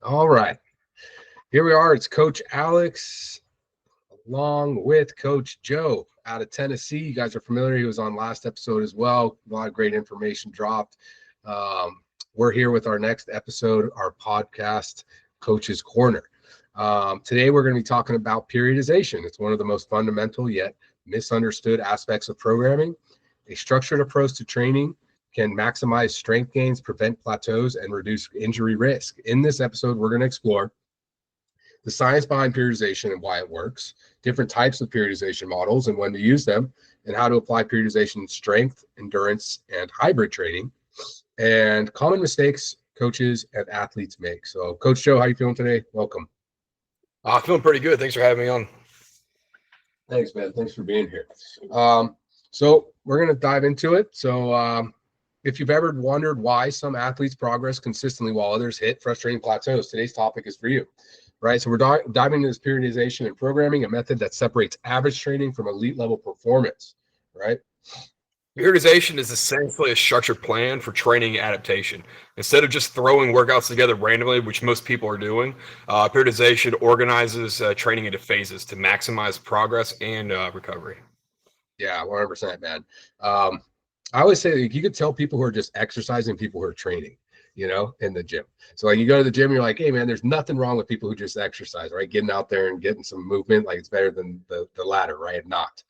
All right, here we are. It's Coach Alex along with Coach Joe out of Tennessee. You guys are familiar. He was on last episode as well. A lot of great information dropped. We're here with our next episode, our podcast, Coach's Corner. Today, we're going to be talking about periodization. It's one of the most fundamental yet misunderstood aspects of programming. A structured approach to training can maximize strength gains, prevent plateaus, and reduce injury risk. In this episode, we're going to explore the science behind periodization and why it works, different types of periodization models and when to use them, and how to apply periodization in strength, endurance, and hybrid training, and common mistakes coaches and athletes make. So, Coach Joe, how you feeling today? Welcome. Feeling pretty good. Thanks for having me on. Thanks, man. Thanks for being here. So we're going to dive into it. So if you've ever wondered why some athletes progress consistently while others hit frustrating plateaus, today's topic is for you, right? So we're diving into this periodization and programming, a method that separates average training from elite level performance, right? Periodization is essentially a structured plan for training adaptation. Instead of just throwing workouts together randomly, which most people are doing, periodization organizes training into phases to maximize progress and recovery. Yeah, 100%, man. I always say you could tell people who are just exercising, people who are training, in the gym. So like you go to the gym, you're like, hey man, there's nothing wrong with people who just exercise, right? Getting out there and getting some movement, like it's better than the latter, right? Not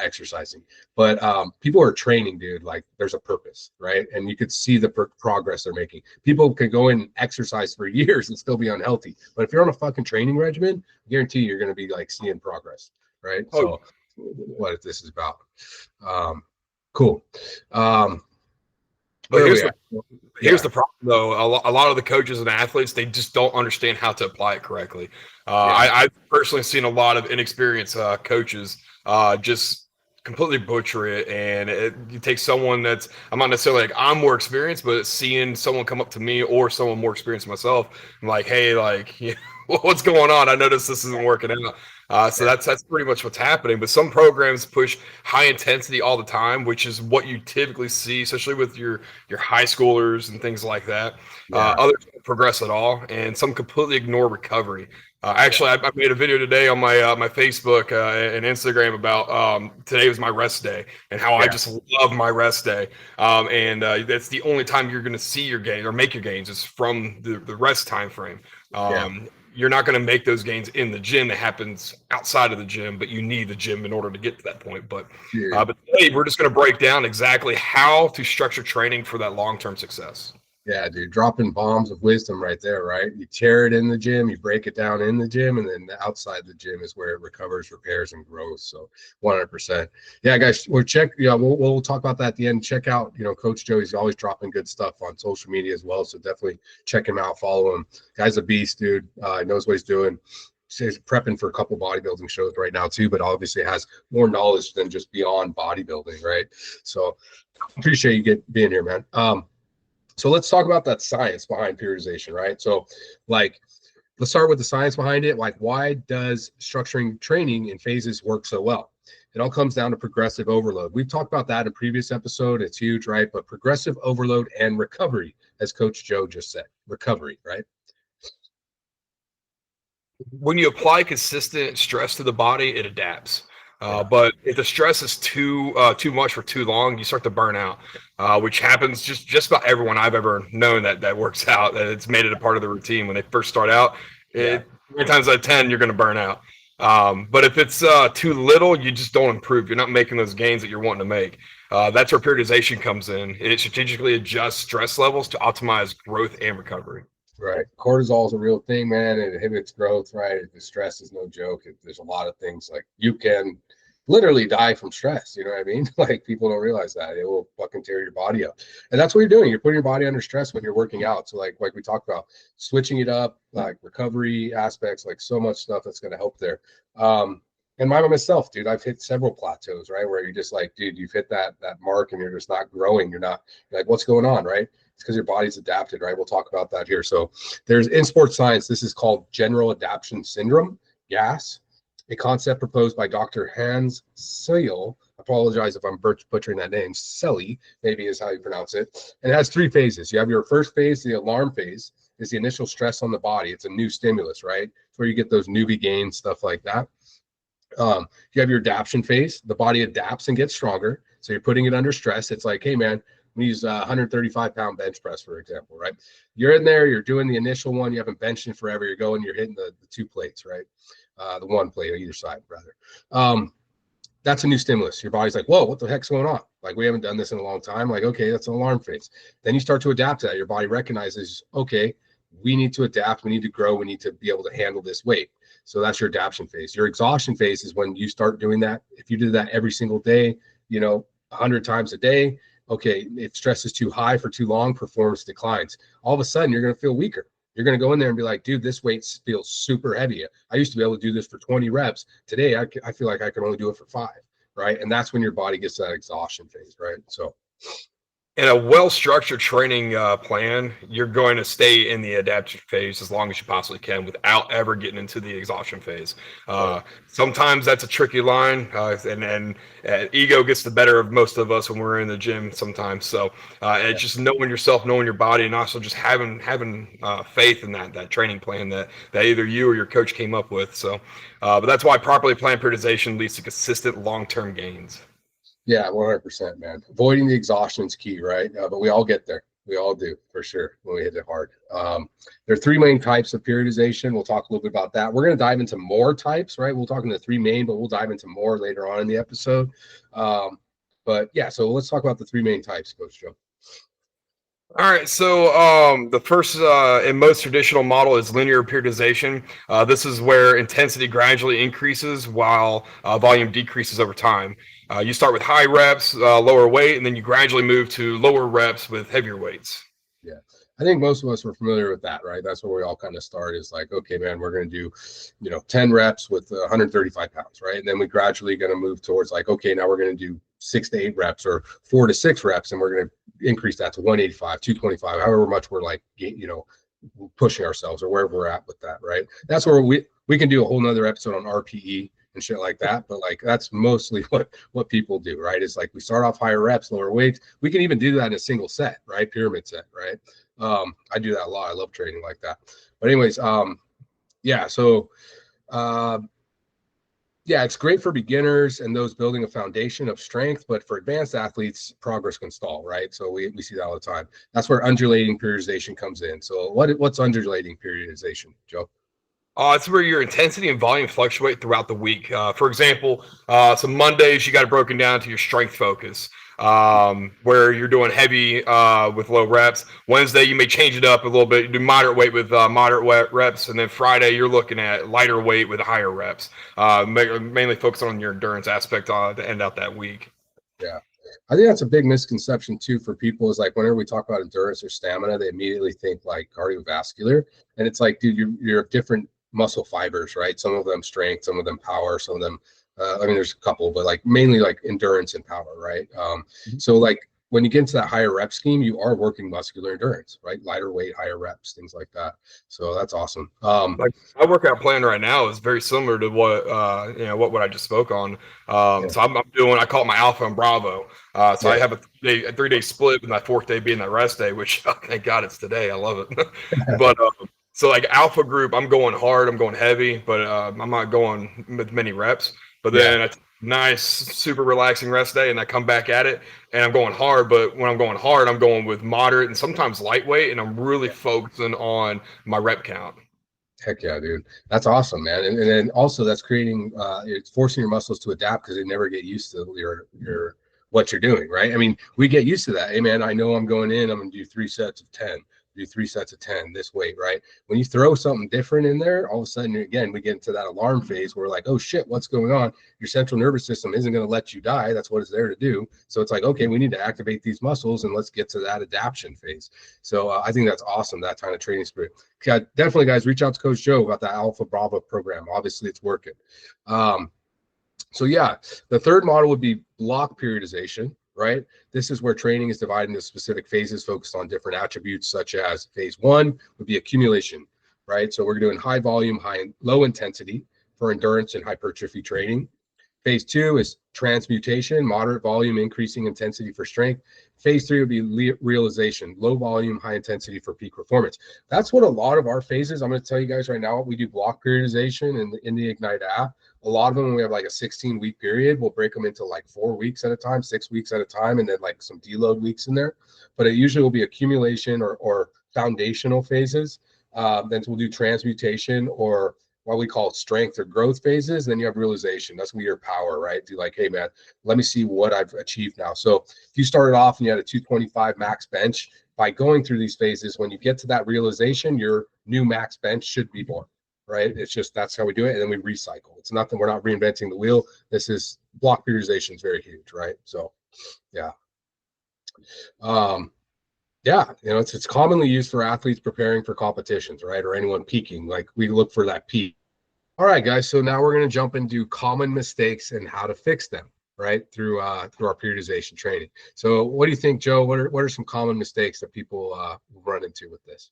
exercising. But people who are training, dude, like there's a purpose, right? And you could see the progress they're making. People can go in and exercise for years and still be unhealthy. But if you're on a fucking training regimen, I guarantee you're going to be like seeing progress, right? Oh. So what this is about. Cool. But here's the problem, though. A lot of the coaches and athletes, they just don't understand how to apply it correctly. I've personally seen a lot of inexperienced coaches just completely butcher it. And you take someone that's, I'm not necessarily like I'm more experienced, but seeing someone come up to me or someone more experienced myself, I'm like, hey, like, what's going on? I noticed this isn't working out. So that's pretty much what's happening. But some programs push high intensity all the time, which is what you typically see, especially with your high schoolers and things like that. Others don't progress at all, and some completely ignore recovery. Actually, I made a video today on my Facebook and Instagram about today was my rest day and how I just love my rest day. And that's the only time you're going to see your gains or make your gains is from the rest time frame. You're not going to make those gains in the gym. It happens outside of the gym, but you need the gym in order to get to that point. But today we're just going to break down exactly how to structure training for that long-term success. Yeah, dude, dropping bombs of wisdom right there, right? You tear it in the gym, you break it down in the gym, and then outside the gym is where it recovers, repairs, and grows. So 100%. Yeah, guys, we'll talk about that at the end. Check out, Coach Joe. He's always dropping good stuff on social media as well. So definitely check him out, follow him. Guy's a beast, dude. He knows what he's doing. He's prepping for a couple bodybuilding shows right now too, but obviously has more knowledge than just beyond bodybuilding, right? So appreciate you being here, man. So let's talk about that science behind periodization, right? So let's start with the science behind it. Like, why does structuring training in phases work so well? It all comes down to progressive overload. We've talked about that in a previous episode. It's huge, right? But progressive overload and recovery, as Coach Joe just said, recovery, right? When you apply consistent stress to the body, it adapts. But if the stress is too much for too long, you start to burn out, which happens just about everyone I've ever known that works out. That it's made it a part of the routine when they first start out. 9 times out of 10, you're going to burn out. But if it's too little, you just don't improve. You're not making those gains that you're wanting to make. That's where periodization comes in. It strategically adjusts stress levels to optimize growth and recovery. Right. Cortisol is a real thing, man. It inhibits growth, right? The stress is no joke. There's a lot of things like you can literally die from stress. You know what I mean? Like people don't realize that. It will fucking tear your body up. And that's what you're doing. You're putting your body under stress when you're working out. So like we talked about, switching it up, like recovery aspects, like so much stuff that's going to help there. And myself, dude, I've hit several plateaus, right? Where you're just like, dude, you've hit that mark and you're just not growing. You're like, what's going on, right? It's because your body's adapted, right? We'll talk about that here. So there's in sports science, this is called general adaptation syndrome, GAS, a concept proposed by Dr. Hans Seil, apologize if I'm butchering that name. Selly, maybe is how you pronounce it. And it has 3 phases. You have your first phase, the alarm phase, is the initial stress on the body. It's a new stimulus, right? It's where you get those newbie gains, stuff like that. You have your adaptation phase. The body adapts and gets stronger. So you're putting it under stress. It's like, hey, man, we use 135-pound bench press, for example, right? You're in there, you're doing the initial one. You haven't benched in forever. You're going, you're hitting the 2 plates, right? The 1 plate on either side, rather. That's a new stimulus. Your body's like, whoa, what the heck's going on? Like, we haven't done this in a long time. Like, okay, that's an alarm phase. Then you start to adapt to that. Your body recognizes, okay, we need to adapt. We need to grow. We need to be able to handle this weight. So that's your adaptation phase. Your exhaustion phase is when you start doing that. If you do that every single day, 100 times a day, okay, if stress is too high for too long, performance declines. All of a sudden, you're going to feel weaker. You're going to go in there and be like, dude, this weight feels super heavy. I used to be able to do this for 20 reps. Today, I feel like I can only do it for 5, right? And that's when your body gets to that exhaustion phase, right? So in a well-structured training plan, you're going to stay in the adaptation phase as long as you possibly can without ever getting into the exhaustion phase. Sometimes that's a tricky line, and ego gets the better of most of us when we're in the gym sometimes. So it's just knowing yourself, knowing your body, and also just having faith in that training plan that either you or your coach came up with. So, but that's why properly planned periodization leads to consistent long-term gains. Yeah, 100%, man. Avoiding the exhaustion is key, right? But we all get there. We all do, for sure, when we hit it hard. There are 3 main types of periodization. We'll talk a little bit about that. We're going to dive into more types, right? We'll talk into 3 main, but we'll dive into more later on in the episode. But yeah, so let's talk about the 3 main types, Coach Joe. All right, so the first and most traditional model is linear periodization. This is where intensity gradually increases while volume decreases over time. You start with high reps, lower weight, and then you gradually move to lower reps with heavier weights. Yeah, I think most of us are familiar with that, right? That's where we all kind of start is like, okay, man, we're going to do, 10 reps with 135 pounds, right? And then we gradually going to move towards like, okay, now we're going to do 6 to 8 reps or 4 to 6 reps, and we're going to increase that to 185, 225, however much we're like, pushing ourselves or wherever we're at with that, right? That's where we can do a whole nother episode on RPE and shit like that. But like, that's mostly what people do, right? It's like we start off higher reps, lower weights. We can even do that in a single set, right? Pyramid set, right? I do that a lot. I love training like that. But anyways, yeah. So, yeah, it's great for beginners and those building a foundation of strength, but for advanced athletes, progress can stall, right? So we see that all the time. That's where undulating periodization comes in. So what's undulating periodization, Joe? It's where your intensity and volume fluctuate throughout the week. For example, some Mondays you got it broken down to your strength focus, where you're doing heavy with low reps. Wednesday you may change it up a little bit. You do moderate weight with moderate reps, and then Friday you're looking at lighter weight with higher reps. Mainly focus on your endurance aspect to end out that week. Yeah. I think that's a big misconception too for people is like whenever we talk about endurance or stamina, they immediately think like cardiovascular. And it's like, dude, you're different muscle fibers, right? Some of them strength, some of them power, some of them, there's a couple, but like mainly like endurance and power, right? So like when you get into that higher rep scheme, you are working muscular endurance, right? Lighter weight, higher reps, things like that. So that's awesome. Like my workout plan right now is very similar to what what I just spoke on. So I'm doing, I call it my Alpha and Bravo. I have a 3-day split with my 4th day being that rest day, which thank God it's today. I love it. But so like Alpha group, I'm going hard, I'm going heavy, but I'm not going with many reps. But then a nice, super relaxing rest day, and I come back at it, and I'm going hard. But when I'm going hard, I'm going with moderate and sometimes lightweight, and I'm really focusing on my rep count. Heck yeah, dude. That's awesome, man. And then also that's creating, it's forcing your muscles to adapt because they never get used to your what you're doing, right? I mean, we get used to that. Hey, man, I know I'm going in, I'm going to do 3 sets of 10. Do 3 sets of 10 this weight, right? When you throw something different in there, all of a sudden, again, we get into that alarm phase where we're like, oh shit, what's going on? Your central nervous system isn't going to let you die. That's what it's there to do. So it's like, okay, we need to activate these muscles and let's get to that adaptation phase. So I think that's awesome, that kind of training spirit. Okay, definitely, guys, reach out to Coach Joe about the Alpha Bravo program. Obviously, it's working. So yeah, the third model would be block periodization. Right? This is where training is divided into specific phases focused on different attributes, such as phase 1 would be accumulation, right? So we're doing high volume, low intensity for endurance and hypertrophy training. Phase 2 is transmutation, moderate volume, increasing intensity for strength. Phase 3 would be realization, low volume, high intensity for peak performance. That's what a lot of our phases, I'm going to tell you guys right now, we do block periodization in the Ignite app. A lot of them, when we have like a 16-week period, we'll break them into like 4 weeks at a time, 6 weeks at a time, and then like some deload weeks in there. But it usually will be accumulation or foundational phases. Then we'll do transmutation or what we call strength or growth phases. Then you have realization. That's gonna be your power, right? Do like, hey man, let me see what I've achieved now. So if you started off and you had a 225 max bench, by going through these phases, when you get to that realization, your new max bench should be more, right? It's just, that's how we do it. And then we recycle. It's nothing, we're not reinventing the wheel. This is block periodization is very huge, right? So yeah. Yeah, it's commonly used for athletes preparing for competitions, right? Or anyone peaking. Like we look for that peak. All right, guys. So now we're going to jump into common mistakes and how to fix them, right? Through our periodization training. So what do you think, Joe? What are some common mistakes that people run into with this?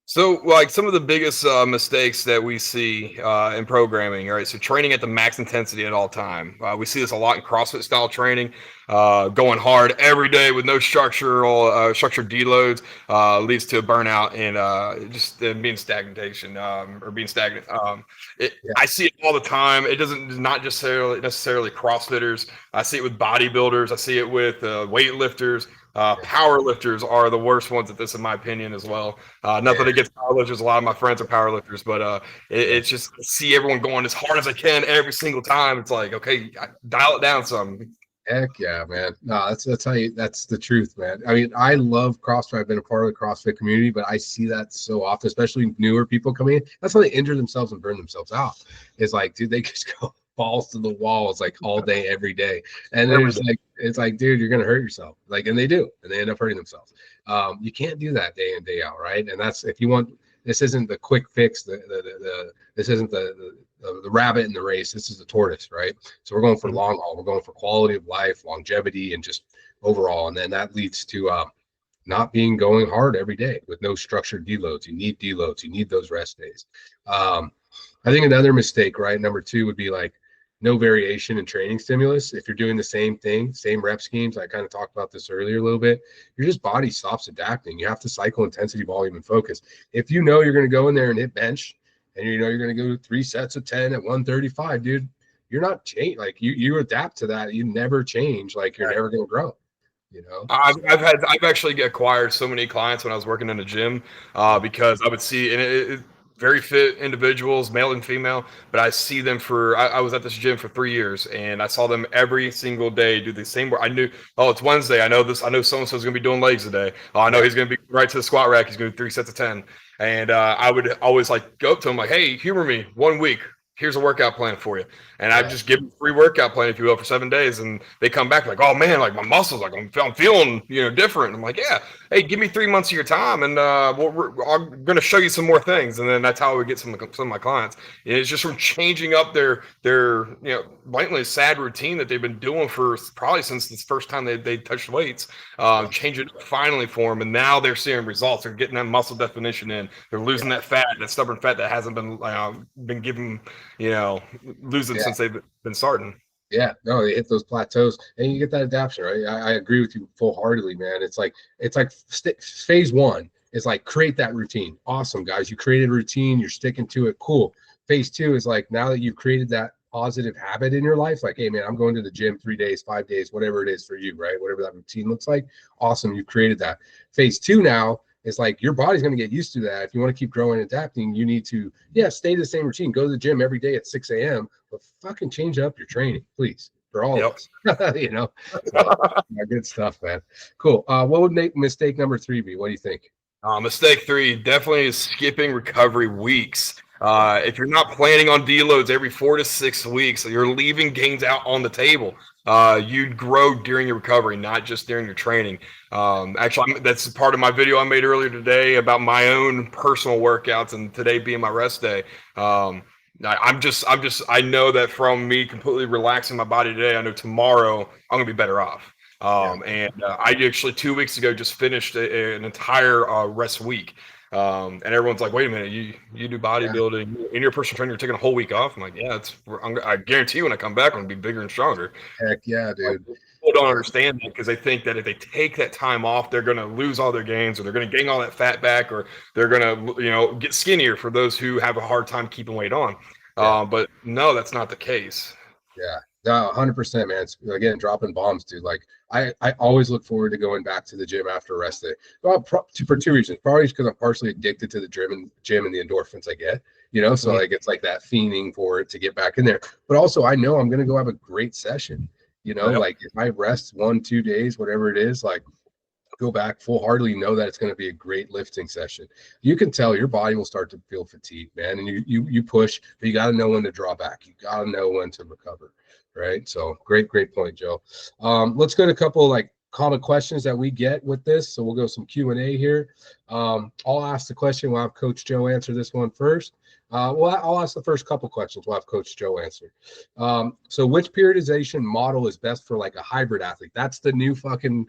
So, like some of the biggest mistakes that we see in programming, all right? So, training at the max intensity at all time. We see this a lot in CrossFit style training, going hard every day with no structured deloads leads to burnout and just being stagnation or being stagnant. I see it all the time. It doesn't not just necessarily CrossFitters. I see it with bodybuilders. I see it with weightlifters. Power lifters are the worst ones at this, in my opinion, as well. Nothing against power lifters. A lot of my friends are power lifters, but it's just see everyone going as hard as I can every single time. It's like, okay, dial it down some. Heck yeah, man. No, that's the truth, man. I mean, I love CrossFit. I've been a part of the CrossFit community, but I see that so often, especially newer people coming in. That's how they injure themselves and burn themselves out. It's like, dude, they just go balls to the wall. It's like all day, every day. And it's like, dude, you're gonna hurt yourself. Like, and they do, and they end up hurting themselves. You can't do that day in, day out, right? And that's, if you want, this isn't the quick fix, this isn't the rabbit in the race. This is the tortoise, right? So we're going for long haul. We're going for quality of life, longevity, and just overall. And then that leads to not going hard every day with no structured deloads. You need deloads. You need those rest days. I think another mistake, right? Number 2 would be like no variation in training stimulus. If you're doing the same thing, same rep schemes, I kind of talked about this earlier a little bit, your just body stops adapting. You have to cycle intensity, volume, and focus. If you know you're going to go in there and hit bench, and you know you're going to go 3 sets of 10 at 135, dude, you're not change. Like you adapt to that. You never change. Like you're never going to grow. I've actually acquired so many clients when I was working in a gym because I would see very fit individuals, male and female, but I see them I was at this gym for 3 years and I saw them every single day do the same work. I knew, oh, it's Wednesday. I know this. I know so-and-so is going to be doing legs today. Oh, I know he's going to be right to the squat rack. He's going to do 3 sets of 10. And I would always like go up to him like, hey, humor me 1 week. Here's a workout plan for you. And I just give them a free workout plan, if you will, for 7 days. And they come back like, oh man, like my muscles, like I'm feeling, different. I'm like, yeah, hey, give me 3 months of your time. And I'm going to show you some more things. And then that's how I would get some of my clients. And it's just from changing up their blatantly sad routine that they've been doing for probably since the first time they touched weights, change it finally for them. And now they're seeing results. They're getting that muscle definition in. They're losing that fat, that stubborn fat that hasn't been given, losing since they've been starting. Yeah, no, they hit those plateaus and you get that adaptation, right? I agree with you full-heartedly, man. It's like phase 1 is like create that routine. Awesome, guys. You created a routine, you're sticking to it. Cool. Phase 2 is like, now that you've created that positive habit in your life, like, hey man, I'm going to the gym 3 days, 5 days, whatever it is for you, right? Whatever that routine looks like. Awesome, you've created that. Phase 2 now, it's like your body's going to get used to that. If you want to keep growing and adapting, you need to, stay the same routine. Go to the gym every day at 6 a.m., but fucking change up your training, please, for all of us. Good stuff, man. Cool. What would make mistake number 3 be? What do you think? Mistake 3 definitely is skipping recovery weeks. If you're not planning on deloads every 4 to 6 weeks, you're leaving gains out on the table. You'd grow during your recovery, not just during your training. Actually, that's part of my video I made earlier today about my own personal workouts, and today being my rest day. I know that from me completely relaxing my body today, I know tomorrow I'm gonna be better off. I actually 2 weeks ago just finished an entire rest week. And everyone's like, wait a minute, you do bodybuilding and you're a personal trainer, you're taking a whole week off. I'm like, yeah, I guarantee you when I come back, I'm gonna be bigger and stronger. Heck yeah, dude. Like, people don't understand that because they think that if they take that time off, they're gonna lose all their gains, or they're gonna gain all that fat back, or they're gonna get skinnier for those who have a hard time keeping weight on. But no, that's not the case. Yeah, no, 100%, man. It's, again, dropping bombs, dude. Like I always look forward to going back to the gym after a rest day. Well, for two reasons. Probably because I'm partially addicted to the gym and the endorphins I get. So like it's like that fiending for it to get back in there. But also I know I'm gonna go have a great session. Like if I rest 1-2 days, whatever it is, like go back full-heartedly, know that it's going to be a great lifting session. You can tell your body will start to feel fatigued, man, and you push, but you got to know when to draw back. You got to know when to recover, right? So great point, Joe. Let's go to a couple like common questions that we get with this. So we'll go some Q&A here. I'll ask the question. We'll have Coach Joe answer this one first. I'll ask the first couple questions. We'll have Coach Joe answer. So which periodization model is best for like a hybrid athlete? That's the new fucking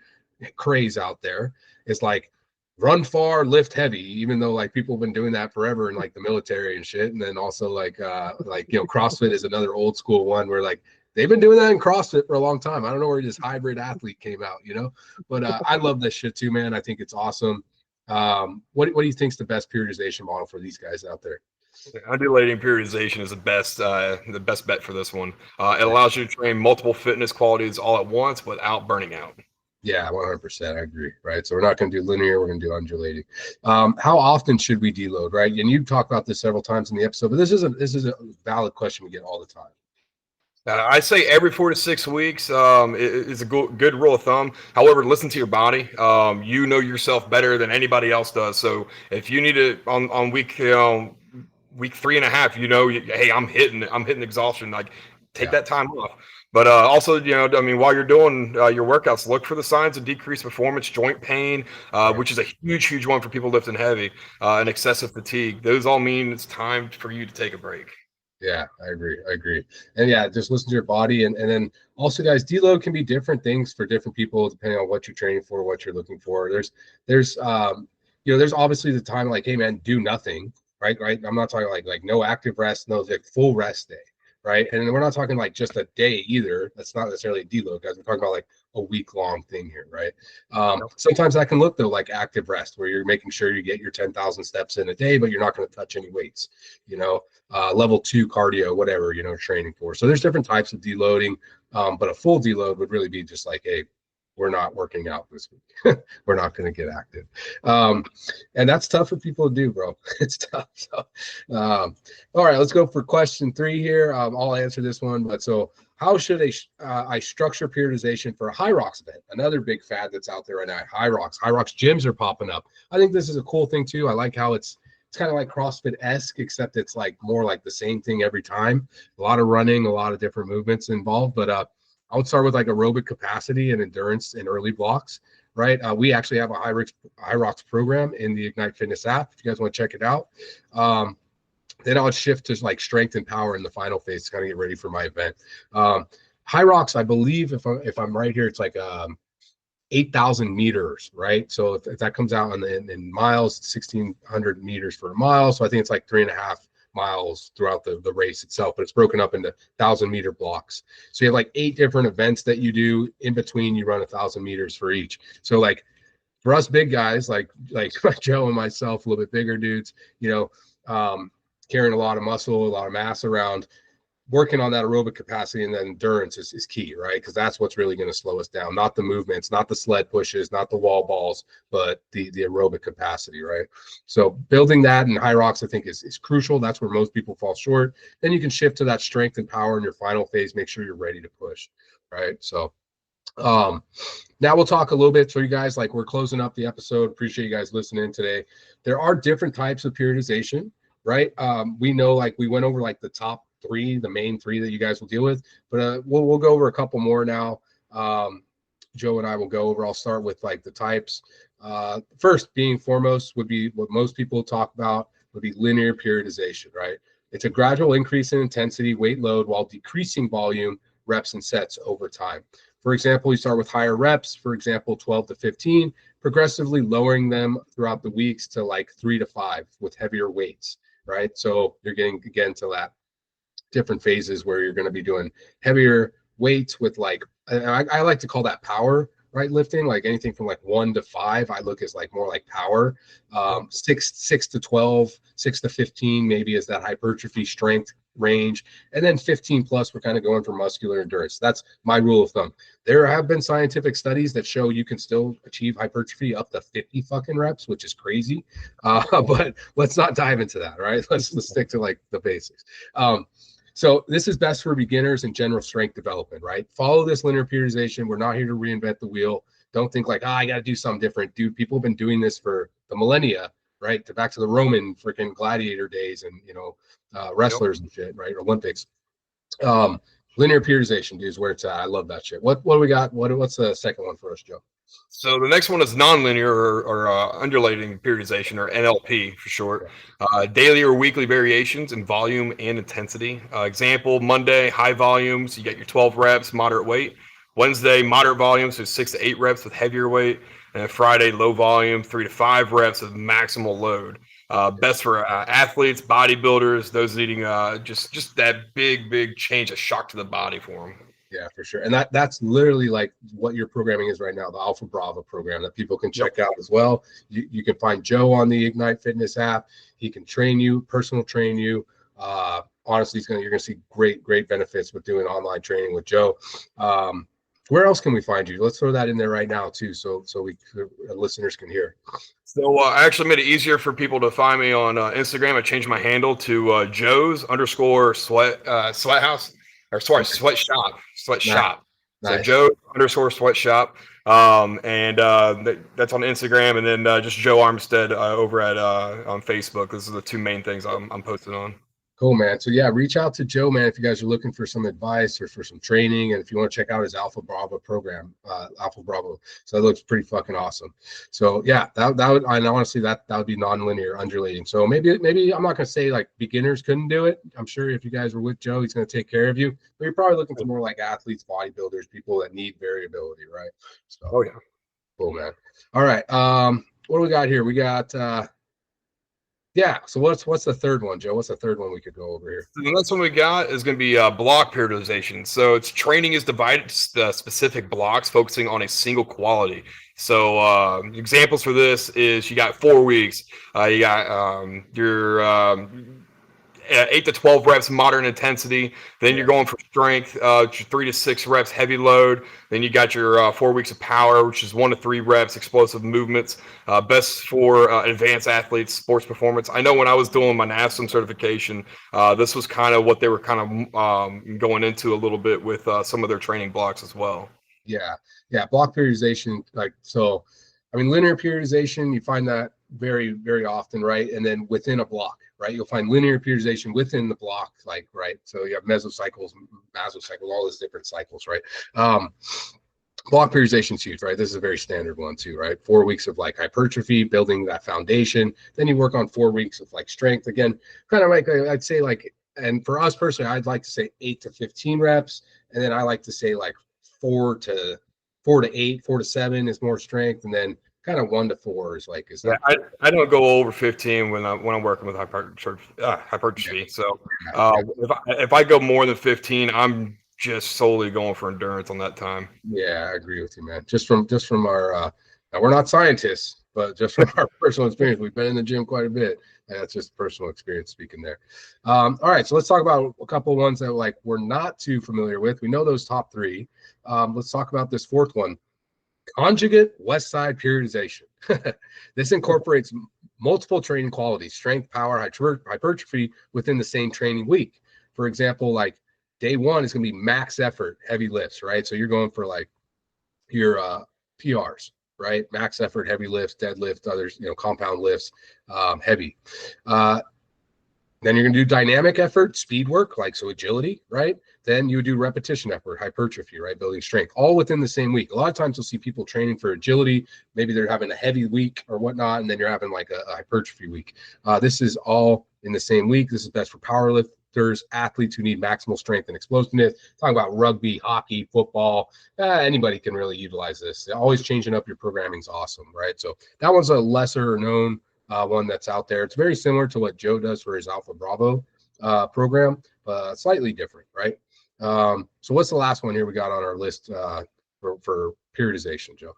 craze out there. Is like run far, lift heavy, even though like people have been doing that forever in like the military and shit. And then also like CrossFit is another old school one where like they've been doing that in CrossFit for a long time. I don't know where this hybrid athlete came out, but I love this shit too, man. I think it's awesome. What do you think is the best periodization model for these guys out there? Undulating periodization is the best bet for this one. It allows you to train multiple fitness qualities all at once without burning out. Yeah, 100%. I agree. Right. So we're not going to do linear. We're going to do undulating. How often should we deload? Right. And you talked about this several times in the episode, but this is a valid question we get all the time. I say every 4 to 6 weeks is a good rule of thumb. However, listen to your body. You know yourself better than anybody else does. So if you need it on week 3.5, hey, I'm hitting exhaustion. Like take that time off. But also, while you're doing your workouts, look for the signs of decreased performance, joint pain, which is a huge one for people lifting heavy, and excessive fatigue. Those all mean it's time for you to take a break. Yeah, I agree. And yeah, just listen to your body. And then also, guys, deload can be different things for different people, depending on what you're training for, what you're looking for. There's obviously the time like, hey man, do nothing, right? I'm not talking like no active rest, no like full rest day. Right. And we're not talking like just a day either. That's not necessarily a deload, guys. We're talking about like a week-long thing here, right? Sometimes that can look though like active rest, where you're making sure you get your 10,000 steps in a day, but you're not going to touch any weights, level 2 cardio, whatever, training for. So there's different types of deloading, but a full deload would really be just like, hey, we're not working out this week. We're not going to get active. And that's tough for people to do, bro. It's tough. So, all right, let's go for question 3 here. I'll answer this one. But so how should I structure periodization for a Hyrox event? Another big fad that's out there right now, Hyrox. Hyrox gyms are popping up. I think this is a cool thing too. I like how it's kind of like CrossFit-esque, except it's like more like the same thing every time. A lot of running, a lot of different movements involved. But I would start with like aerobic capacity and endurance in early blocks, right? We actually have a Hyrox program in the Ignite Fitness app. If you guys want to check it out. Then I would shift to like strength and power in the final phase to kind of get ready for my event. Hyrox, I believe, if I'm right here, it's like 8,000 meters, right? So if that comes out in miles, 1,600 meters for a mile. So I think it's like 3.5 miles throughout the race itself, but it's broken up into 1,000-meter blocks. So you have like 8 different events that you do. In between, you run 1,000 meters for each. So like for us big guys, like Joe and myself, a little bit bigger dudes, carrying a lot of muscle, a lot of mass around, working on that aerobic capacity and then endurance is key, right? Because that's what's really going to slow us down, not the movements, not the sled pushes, not the wall balls, but the aerobic capacity, right? So building that in Hyrox, I think is crucial. That's where most people fall short. Then you can shift to that strength and power in your final phase, make sure you're ready to push, right? So now we'll talk a little bit for you guys, like we're closing up the episode. Appreciate you guys listening today. There are different types of periodization, right? We know, like we went over like the top 3, the main 3 that you guys will deal with, but we'll go over a couple more now. Joe and I will go over. I'll start with like the types. First, being foremost, would be what most people talk about, would be linear periodization, right? It's a gradual increase in intensity, weight load, while decreasing volume, reps, and sets over time. For example, you start with higher reps, for example, 12 to 15% progressively lowering them throughout the weeks to like 3 to 5 with heavier weights, right? So you're getting again to that different phases where you're going to be doing heavier weights with like, I like to call that power, right? Lifting, like anything from like 1 to 5, I look as like more like power. 6 to 12, 6 to 15 maybe is that hypertrophy strength range, and then 15 plus we're kind of going for muscular endurance. That's my rule of thumb. There have been scientific studies that show you can still achieve hypertrophy up to 50 fucking reps, which is crazy. But let's not dive into that, right? Let's stick to like the basics. So this is best for beginners and general strength development, right? Follow this linear periodization. We're not here to reinvent the wheel. Don't think like, I got to do something different. Dude, people have been doing this for the millennia, right? Back to the Roman freaking gladiator days and, wrestlers and shit, right? Olympics. Linear periodization, dude, is where it's at. I love that shit. What do we got? What's the second one for us, Joe? So the next one is nonlinear or undulating periodization, or NLP for short. Daily or weekly variations in volume and intensity. Example: Monday, high volumes, you get your 12 reps, moderate weight. Wednesday, moderate volumes, so 6 to 8 reps with heavier weight. And then Friday, low volume, 3 to 5 reps of maximal load. Best for athletes, bodybuilders, those needing just that big change, a shock to the body for them. Yeah, for sure. And that's literally like what your programming is right now, the Alpha Bravo program that people can check out as well. You can find Joe on the Ignite Fitness app. He can train you, personal train you. Honestly, you're gonna see great benefits with doing online training with Joe. Where else can we find you? Let's throw that in there right now too, so listeners can hear. So I actually made it easier for people to find me on Instagram. I changed my handle to Joe's_sweathouse. Or sorry, sweatshop. Nice. So Joe_sweatshop. And that's on Instagram, and then just Joe Armstead over at on Facebook. Those are the two main things I'm posting on. Cool, man. So yeah, reach out to Joe, man, if you guys are looking for some advice or for some training, and if you want to check out his Alpha Bravo program, Alpha Bravo. So that looks pretty fucking awesome. So yeah, that would, and honestly, that would be non-linear undulating. So maybe I'm not gonna say like beginners couldn't do it. I'm sure if you guys were with Joe, he's gonna take care of you. But you're probably looking for more like athletes, bodybuilders, people that need variability, right? So oh yeah, cool, man. All right, what do we got here? We got. Yeah. So what's the third one, Joe? What's the third one we could go over here? So the next one we got is going to be block periodization. So it's training is divided to specific blocks, focusing on a single quality. So examples for this is you got 4 weeks. You got your 8 to 12 reps moderate intensity. Then you're going for strength, 3 to 6 reps heavy load. Then you got your 4 weeks of power, which is 1 to 3 reps explosive movements. Best for advanced athletes, sports performance. I know when I was doing my NASM certification, this was kind of what they were kind of going into a little bit with some of their training blocks as well. Yeah. Block periodization, like, so, I mean, linear periodization, you find that very, very often, right? And then within a block, right? You'll find linear periodization within the block, like, right? So you have mesocycles, all those different cycles, right? Block periodization is huge, right? This is a very standard one too, right? 4 weeks of like hypertrophy, building that foundation. Then you work on 4 weeks of like strength. Again, kind of like, I'd say like, and for us personally, I'd like to say 8 to 15 reps. And then I like to say like 4 to 8, 4 to 7 is more strength. And then kind of 1 to 4 is like, I don't go over 15 when I'm working with hypertrophy. Yeah. So if I go more than 15, I'm just solely going for endurance on that time. Yeah, I agree with you, man. Just from our now we're not scientists, but just from our personal experience, we've been in the gym quite a bit, and that's just personal experience speaking there. All right, so let's talk about a couple of ones that like we're not too familiar with. We know those top 3. Let's talk about this fourth one. Conjugate west side periodization. This incorporates multiple training qualities, strength, power, hypertrophy within the same training week. For example, like day 1 is going to be max effort, heavy lifts, right? So you're going for like your PRs, right? Max effort, heavy lifts, deadlift, others, compound lifts, heavy. Then you're going to do dynamic effort, speed work, like so agility, right? Then you would do repetition effort, hypertrophy, right? Building strength, all within the same week. A lot of times you'll see people training for agility. Maybe they're having a heavy week or whatnot, and then you're having like a hypertrophy week. This is all in the same week. This is best for power lifters, athletes who need maximal strength and explosiveness. Talking about rugby, hockey, football, anybody can really utilize this. Always changing up your programming is awesome, right? So that one's a lesser known one that's out there. It's very similar to what Joe does for his Alpha Bravo program, but slightly different, right? So what's the last one here we got on our list for periodization, Joe?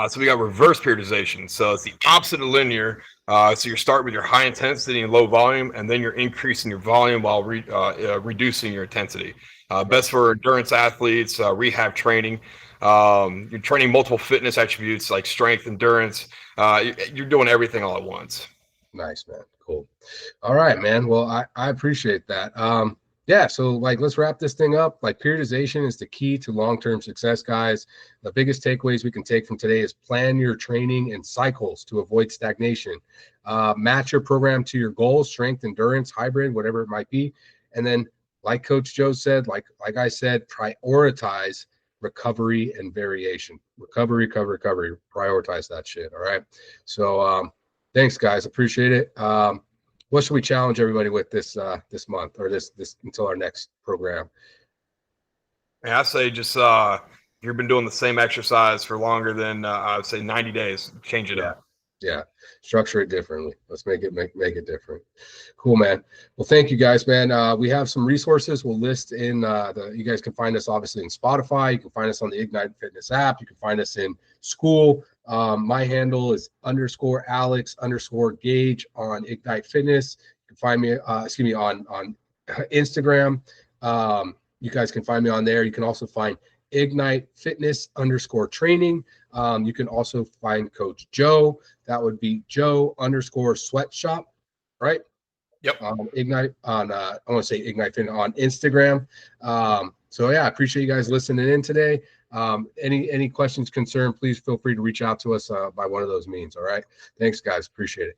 So we got reverse periodization. So it's the opposite of linear. So you're starting with your high intensity and low volume, and then you're increasing your volume while reducing your intensity. Best for endurance athletes, rehab training. You're training multiple fitness attributes like strength, endurance. You're doing everything all at once. Nice, man. Cool. All right, man. Well, I appreciate that. Yeah, so like let's wrap this thing up. Like periodization is the key to long-term success, guys. The biggest takeaways we can take from today is plan your training in cycles to avoid stagnation. Match your program to your goals, strength, endurance, hybrid, whatever it might be. And then like Coach Joe said, like I said, prioritize recovery and variation. Recovery. Prioritize that shit. All right. So thanks, guys. Appreciate it. What should we challenge everybody with this month or this until our next program? And I say just you've been doing the same exercise for longer than I would say 90 days. Change it up. Yeah, structure it differently. Let's make it different. Cool, man. Well, thank you guys, man. We have some resources. We'll list in you guys can find us obviously in Spotify. You can find us on the Ignite Fitness app. You can find us in school. My handle is _Alex_Gage on Ignite Fitness. You can find me, on Instagram. You guys can find me on there. You can also find Ignite Fitness _training. You can also find Coach Joe. That would be Joe _sweatshop, right? Yep. Ignite on I want to say Ignite Fitness on Instagram. So yeah, I appreciate you guys listening in today. Any questions, concern, please feel free to reach out to us by one of those means. All right. Thanks, guys. Appreciate it.